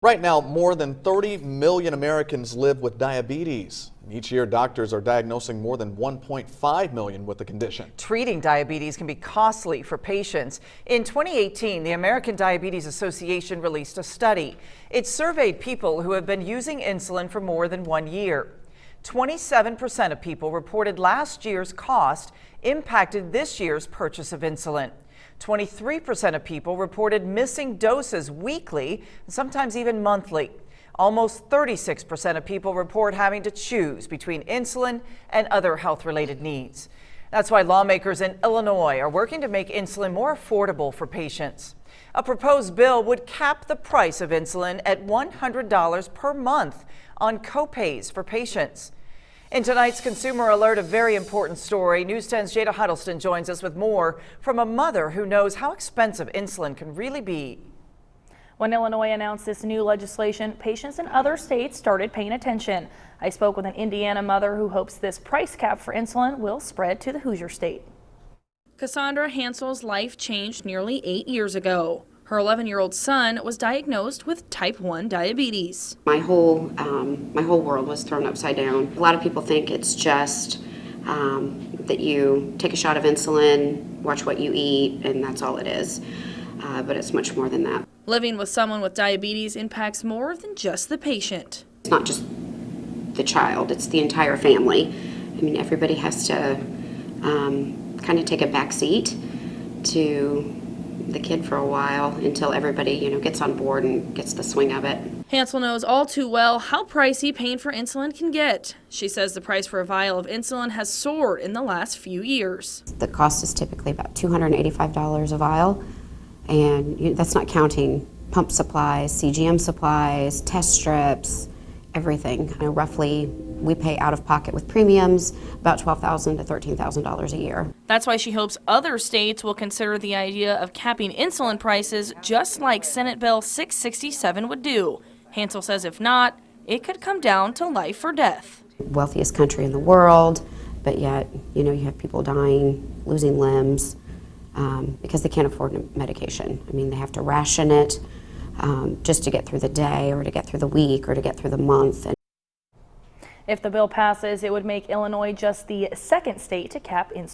Right now, more than 30 million Americans live with diabetes. Each year, doctors are diagnosing more than 1.5 million with the condition. Treating diabetes can be costly for patients. In 2018, the American Diabetes Association released a study. It surveyed people who have been using insulin for more than 1 year. 27% of people reported last year's cost impacted this year's purchase of insulin. 23% of people reported missing doses weekly, sometimes even monthly. Almost 36% of people report having to choose between insulin and other health-related needs. That's why lawmakers in Illinois are working to make insulin more affordable for patients. A proposed bill would cap the price of insulin at $100 per month on copays for patients. In tonight's Consumer Alert, a very important story. News 10's Jada Huddleston joins us with more from a mother who knows how expensive insulin can really be. When Illinois announced this new legislation, patients in other states started paying attention. I spoke with an Indiana mother who hopes this price cap for insulin will spread to the Hoosier state. Cassandra Hansel's life changed nearly 8 years ago. Her 11-year-old son was diagnosed with type 1 diabetes. My whole world was thrown upside down. A lot of people think it's just that you take a shot of insulin, watch what you eat, and that's all it is. But it's much more than that. Living with someone with diabetes impacts more than just the patient. It's not just the child, it's the entire family. I mean, everybody has to kind of take a back seat to the kid for a while until everybody, gets on board and gets the swing of it. Hansel knows all too well how pricey paying for insulin can get. She says the price for a vial of insulin has soared in the last few years. The cost is typically about $285 a vial, and that's not counting pump supplies, CGM supplies, test strips, everything. Roughly, we pay out of pocket with premiums about $12,000 to $13,000 a year. That's why she hopes other states will consider the idea of capping insulin prices just like Senate Bill 667 would do. Hansel says if not, it could come down to life or death. Wealthiest country in the world, but yet, you have people dying, losing limbs because they can't afford medication. I mean, they have to ration it just to get through the day or to get through the week or to get through the month. If the bill passes, it would make Illinois just the second state to cap insulin.